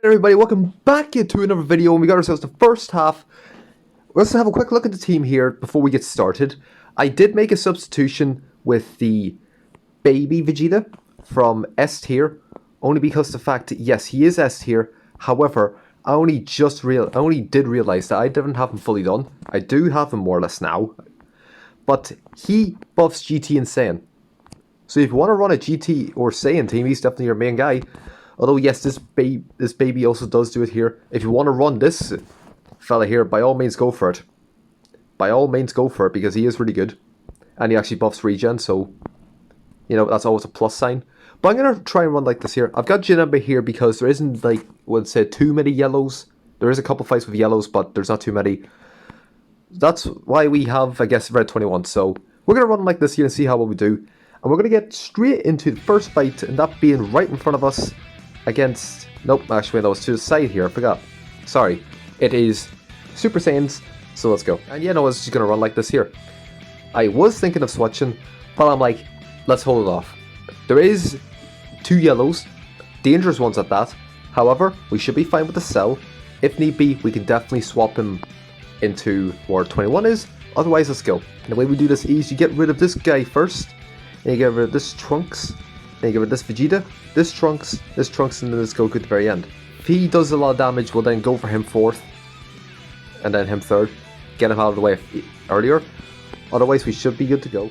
Everybody, welcome back to another video, and we got ourselves the first half. Let's have a quick look at the team here before we get started. I did make a substitution with the baby Vegeta from S tier, only because the fact, yes, he is S tier. However, I only did realize that I didn't have him fully done. I do have him more or less now, but he buffs GT and Saiyan. So if you want to run a GT or Saiyan team, he's definitely your main guy. Although, yes, this baby also does do it here. If you want to run this fella here, by all means go for it. By all means go for it, because he is really good. And he actually buffs Regen, so, you know, that's always a plus sign. But I'm going to try and run like this here. I've got Janemba here because there isn't, like, would say too many yellows. There is a couple fights with yellows, but there's not too many. That's why we have, I guess, Red 21. So, we're going to run like this here and see how well we do. And we're going to get straight into the first fight, and that being right in front of us. Against, nope, actually no, it's to the side here, I forgot. Sorry, it is Super Saiyans, so let's go. And yeah, no, I was just gonna run like this here. I was thinking of switching, but I'm like, let's hold it off. There is two yellows, dangerous ones at that. However, we should be fine with the cell. If need be, we can definitely swap him into where 21 is. Otherwise, let's go. And the way we do this is you get rid of this guy first, and you get rid of this Trunks. Then you give it this Vegeta, this Trunks, and then this Goku at the very end. If he does a lot of damage, we'll then go for him fourth, and then him third. Get him out of the way earlier. Otherwise, we should be good to go.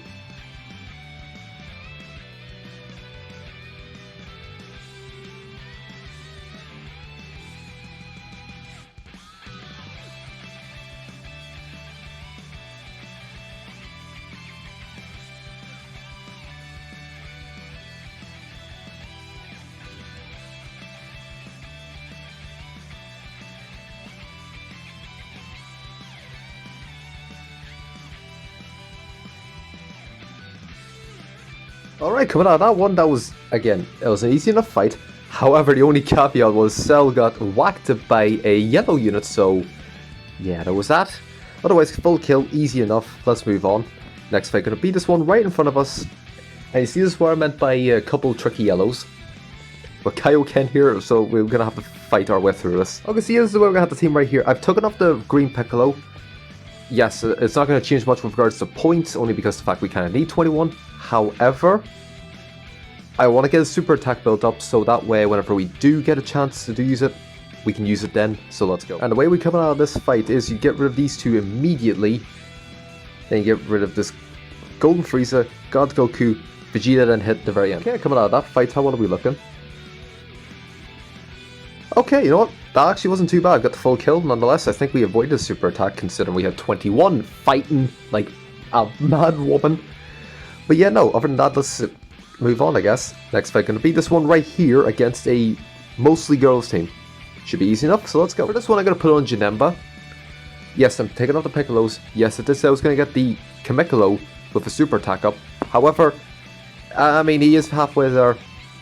Alright, coming out of that one, that was, again, it was an easy enough fight. However, the only caveat was Cell got whacked by a yellow unit, so yeah, there was that. Otherwise, full kill, easy enough. Let's move on. Next fight, gonna be this one right in front of us. And you see, this is what I meant by a couple tricky yellows. But Kaioken here, so we're gonna have to fight our way through this. Okay, see, this is where we're gonna have the team right here. I've taken off the green Piccolo. Yes, it's not going to change much with regards to points, only because of the fact we kind of need 21. However, I want to get a super attack built up, so that way whenever we do get a chance to use it, we can use it then, so let's go. And the way we come out of this fight is you get rid of these two immediately, then you get rid of this Golden Frieza, God Goku, Vegeta then hit the very end. Okay, coming out of that fight, how well are we looking? Okay, you know what? That actually wasn't too bad. Got the full kill. Nonetheless, I think we avoided a super attack considering we had 21 fighting like a mad woman. But yeah, no, other than that, let's move on, I guess. Next fight going to be this one right here against a mostly girls team. Should be easy enough, so let's go. For this one, I'm going to put on Janemba. Yes, I'm taking off the Piccolos. Yes, I did say I was going to get the Kamikolo with a super attack up. However, I mean, he is halfway there.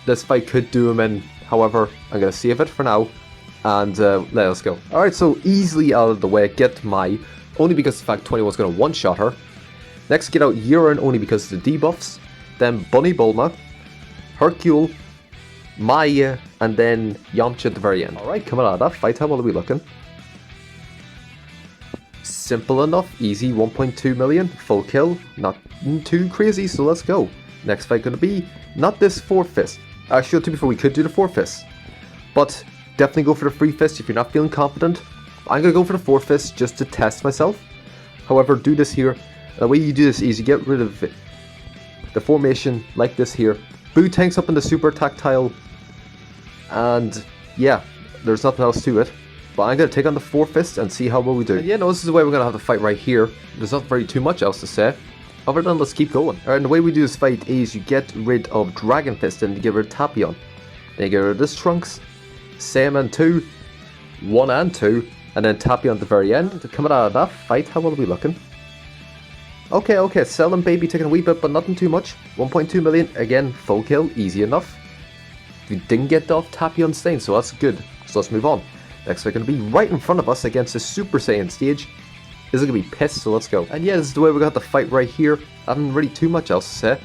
This fight could do him in. However, I'm going to save it for now. And let us go. Alright, so easily out of the way, get Mai. Only because the fact 21's going to one-shot her. Next, get out Urine, only because of the debuffs. Then Bunny Bulma, Hercule, Mai, and then Yamcha at the very end. Alright, coming out of that fight, how well are we looking? Simple enough, easy, 1.2 million, full kill, not too crazy, so let's go. Next fight going to be, not this 4-fist. Actually, to be fair, we could do the 4-fist. But definitely go for the 3-fist if you're not feeling confident. I'm going to go for the 4-fist just to test myself. However, do this here. The way you do this is you get rid of the formation like this here. Boo tanks up in the super attack tile. And yeah, there's nothing else to it. But I'm going to take on the 4-fist and see how well we do. And yeah, no, this is the way we're going to have to fight right here. There's not very too much else to say. Other than let's keep going. Alright, and the way we do this fight is you get rid of Dragon Fist and you get rid of Tapion. Then you get rid of this Trunks, Saiyaman 2, 1 and 2, and then Tapion at the very end. Coming out of that fight, how well are we looking? Okay, Cell and Baby taking a wee bit, but nothing too much. 1.2 million, again, full kill, easy enough. We didn't get off Tapion Stain, so that's good. So let's move on. Next we're going to be right in front of us against the Super Saiyan stage. This is going to be pissed, so let's go. And yeah, this is the way we're going to have to fight right here. I haven't really too much else to say.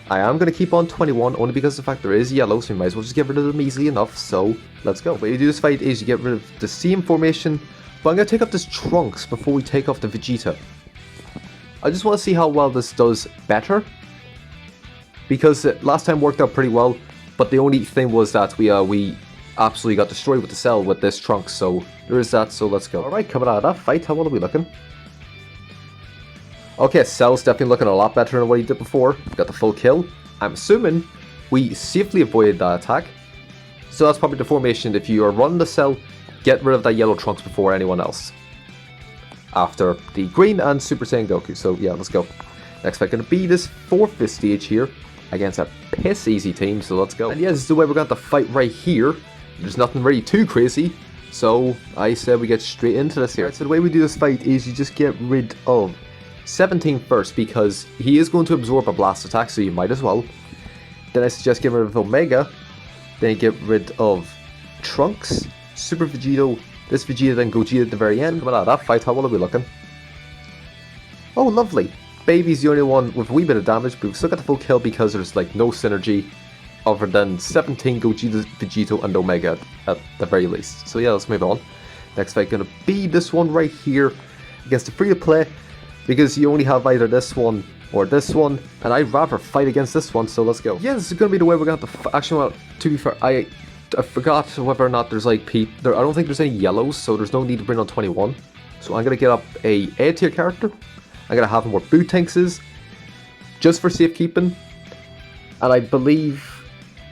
I am going to keep on 21 only because of the fact there is yellow, so you might as well just get rid of them easily enough, so let's go. The way you do this fight is you get rid of the same formation, but I'm going to take off this Trunks before we take off the Vegeta. I just want to see how well this does better, because last time worked out pretty well, but the only thing was that we absolutely got destroyed with the Cell with this Trunks, so there is that, so let's go. Alright, coming out of that fight, how well are we looking? Okay, Cell's definitely looking a lot better than what he did before. Got the full kill. I'm assuming we safely avoided that attack. So that's probably the formation. If you are running the Cell, get rid of that yellow Trunks before anyone else. After the green and Super Saiyan Goku. So yeah, let's go. Next fight going to be this 4th stage here against a piss easy team. So let's go. And yeah, this is the way we're going to fight right here. There's nothing really too crazy. So I said we get straight into this here. Right, so the way we do this fight is you just get rid of 17 first, because he is going to absorb a blast attack, so you might as well. Then I suggest get rid of Omega, then get rid of Trunks, Super Vegito, this Vegeta, then Gogeta at the very end. Coming out of that fight, how well are we looking? Oh, lovely. Baby's the only one with a wee bit of damage, but we've still got the full kill because there's like no synergy other than 17 Gogeta, Vegito, and Omega at the very least. So yeah, let's move on. Next fight gonna be this one right here against the free-to-play, because you only have either this one or this one, and I'd rather fight against this one, so let's go. Yeah, this is going to be the way we're going to have to actually, well, to be fair, I forgot whether or not there's like I don't think there's any yellows, so there's no need to bring on 21. So I'm going to get up a A tier character. I'm going to have him where Boo Tanks is, just for safekeeping. And I believe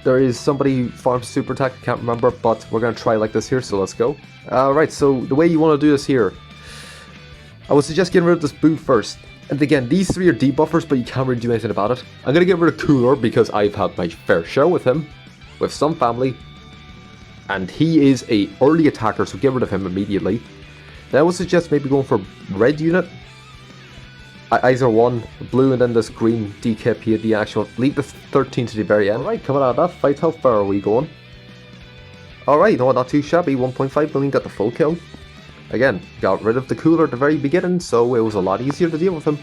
there is somebody who farms super attack, I can't remember, but we're going to try like this here, so let's go. Alright, so the way you want to do this here, I would suggest getting rid of this Boo first. And again, these three are debuffers, but you can't really do anything about it. I'm going to get rid of Cooler because I've had my fair share with him, with some family. And he is a early attacker, so get rid of him immediately. Then I would suggest maybe going for red unit. Either one, blue and then this green DKP here, the actual. Leave the 13 to the very end. Alright, coming out of that fight, how far are we going? Alright, no, not too shabby. 1.5 million, got the full kill. Again, got rid of the Cooler at the very beginning, so it was a lot easier to deal with him.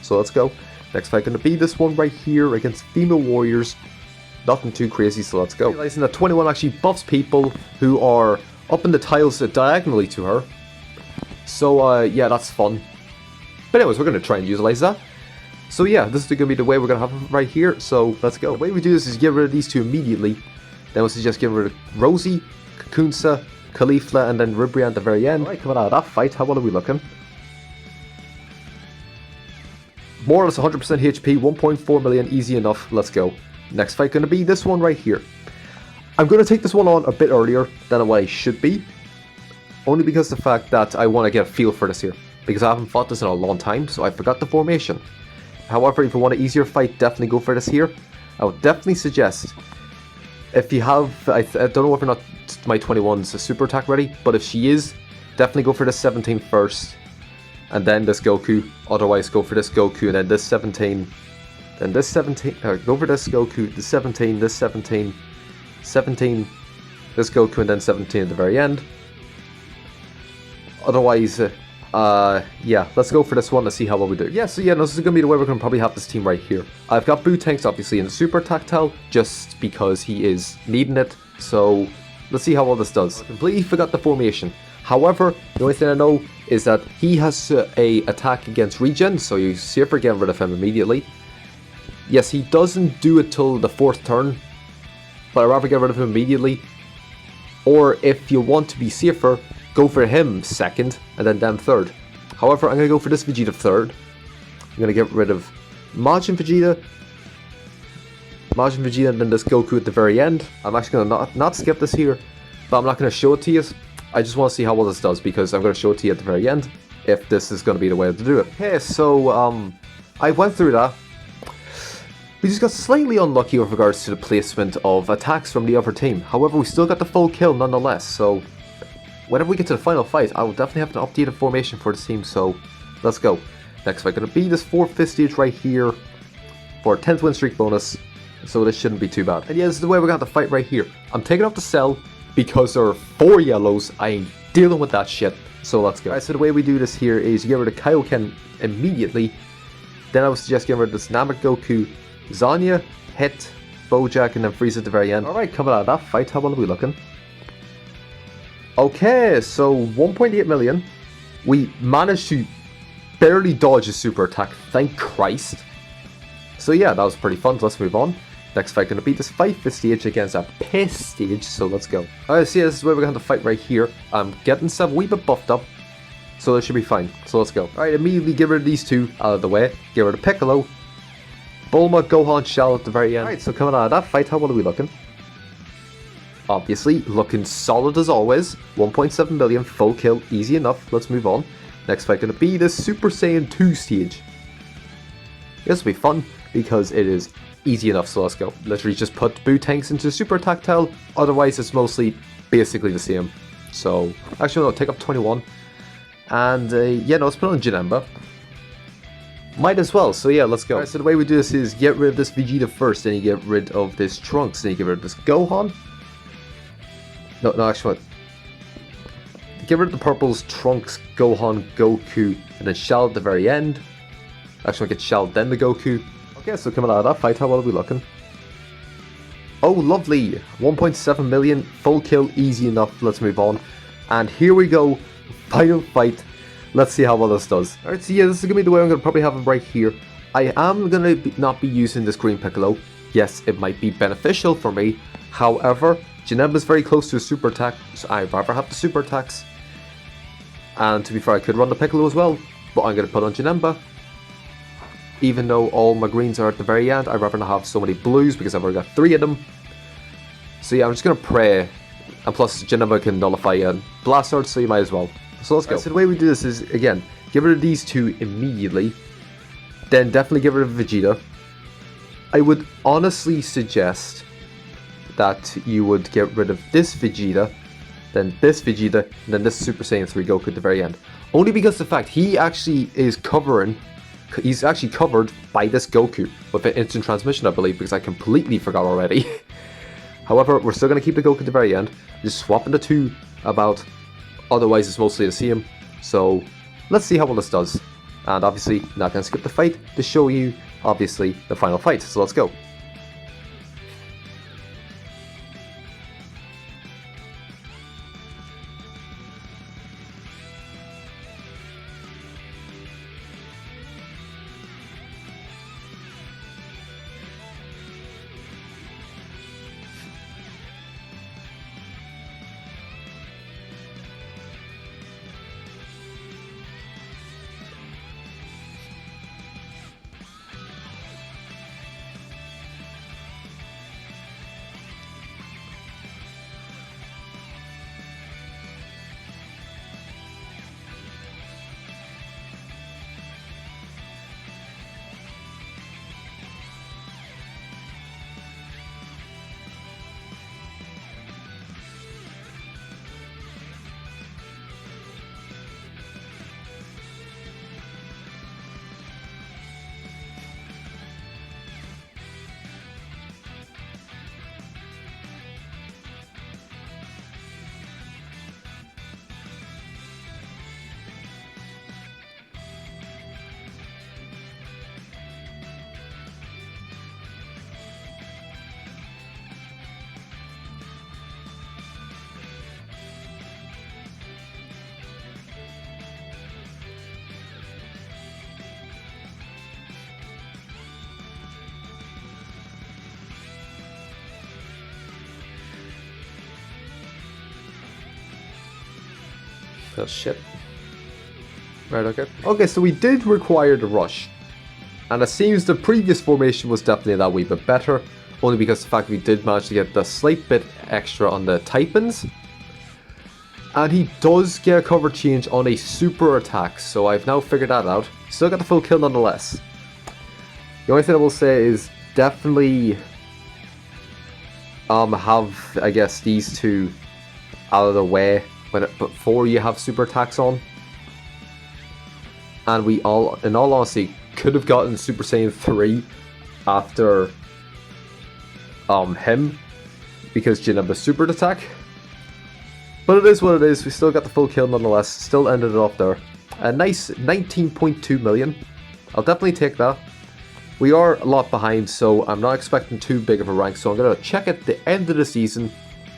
So let's go. Next fight going to be this one right here against Female Warriors. Nothing too crazy, so let's go. Realizing that 21 actually buffs people who are up in the tiles diagonally to her. So yeah, that's fun. But anyways, we're going to try and utilize that. So yeah, this is going to be the way we're going to have it right here, so let's go. The way we do this is get rid of these two immediately. Then we'll suggest getting rid of Rosie, Kakunsa, Caulifla, and then Ribria at the very end. Right, coming out of that fight, how well are we looking? More or less 100% HP, 1.4 million, easy enough, let's go. Next fight going to be this one right here. I'm going to take this one on a bit earlier than what I should be. Only because of the fact that I want to get a feel for this here. Because I haven't fought this in a long time, so I forgot the formation. However, if you want an easier fight, definitely go for this here. I would definitely suggest, if you have, I don't know if or not my 21's a super attack ready, but if she is, definitely go for this 17 first, and then this Goku. Otherwise, go for this Goku, and then this 17, then this 17, go for this Goku, this 17, this 17, 17, this Goku, and then 17 at the very end. Otherwise, yeah, let's go for this one to see how well we do. Yeah, so yeah, no, this is going to be the way we're going to probably have this team right here. I've got Boo Tanks obviously in the super tactile, just because he is needing it, so let's see how well this does. I completely forgot the formation. However, the only thing I know is that he has a attack against Regen, so you safer getting rid of him immediately. Yes, he doesn't do it till the 4th turn, but I'd rather get rid of him immediately. Or if you want to be safer, go for him 2nd, and then them 3rd. However, I'm going to go for this Vegeta 3rd. I'm going to get rid of Majin Vegeta, and then this Goku at the very end. I'm actually going to not skip this here, but I'm not going to show it to you. I just want to see how well this does, because I'm going to show it to you at the very end, if this is going to be the way to do it. Okay, so I went through that. We just got slightly unlucky with regards to the placement of attacks from the other team. However, we still got the full kill nonetheless, so whenever we get to the final fight, I will definitely have to update a formation for this team, so let's go. Next fight going to be this 4th stage right here for a 10th win streak bonus, so this shouldn't be too bad. And yeah, this is the way we're going to have to fight right here. I'm taking off the Cell because there are 4 yellows. I ain't dealing with that shit, so let's go. Alright, so the way we do this here is you get rid of Kaioken immediately. Then I would suggest getting rid of this Namek Goku, Zanya hit Bojack and then freeze at the very end. Alright, coming out of that fight, how well are we looking? Okay, so 1.8 million. We managed to barely dodge a super attack, thank Christ. So yeah, that was pretty fun, so let's move on. Next fight gonna be this fight for stage against a piss stage, so let's go. Alright, so yeah, this is where we're gonna have to fight right here. I'm getting some wee bit buffed up, so this should be fine. So let's go. Alright, immediately get rid of these two out of the way. Get rid of Piccolo. Bulma, Gohan, Shell at the very end. Alright, so coming out of that fight, how well are we looking? Obviously, looking solid as always. 1.7 million, full kill, easy enough. Let's move on. Next fight gonna be the Super Saiyan 2 stage. This will be fun because it is easy enough, so let's go. Literally just put Boo tanks into super tactile, otherwise it's mostly basically the same. So, actually no, take up 21. And yeah, no, let's put on Janemba. Might as well, so yeah, let's go. Alright, so the way we do this is get rid of this Vegeta first, then you get rid of this Trunks, then you get rid of this Gohan. No, actually what? Get rid of the purples, Trunks, Gohan, Goku, and then Shell at the very end. Actually, I get Shell, then the Goku. Okay, so coming out of that fight, how well are we looking? Oh, lovely! 1.7 million, full kill, easy enough. Let's move on. And here we go, final fight. Let's see how well this does. Alright, so yeah, this is going to be the way I'm going to probably have him right here. I am going to not be using this green Piccolo. Yes, it might be beneficial for me. However, Janemba is very close to a super attack, so I'd rather have the super attacks. And to be fair, I could run the Piccolo as well, but I'm going to put on Janemba. Even though all my greens are at the very end, I'd rather not have so many blues because I've already got 3 of them. So yeah, I'm just going to pray. And plus, Janemba can nullify a Blast Sword, so you might as well. So let's go. Right, so the way we do this is, again, get rid of these two immediately. Then definitely get rid of Vegeta. I would honestly suggest that you would get rid of this Vegeta, then this Vegeta, and then this Super Saiyan 3 Goku at the very end. Only because of the fact he actually is he's actually covered by this Goku with an instant transmission, I believe, because I completely forgot already. However, we're still going to keep the Goku at the very end, just swapping the two about, otherwise it's mostly the same. So let's see how well this does. And obviously, not going to skip the fight to show you, obviously, the final fight. So let's go. Oh shit. Right, okay. Okay, so we did require the rush. And it seems the previous formation was definitely that wee bit better. Only because the fact we did manage to get the slight bit extra on the type-ins. And he does get a cover change on a super attack, so I've now figured that out. Still got the full kill nonetheless. The only thing I will say is definitely have, I guess, these two out of the way before you have super attacks on. And we all, in all honesty, could have gotten Super Saiyan 3 after him, because Janemba's super attack. But it is what it is, we still got the full kill nonetheless, still ended it off there. A nice 19.2 million, I'll definitely take that. We are a lot behind, so I'm not expecting too big of a rank, so I'm going to check at the end of the season.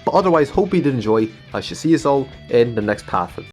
But otherwise, hope you did enjoy. I shall see you all in the next path.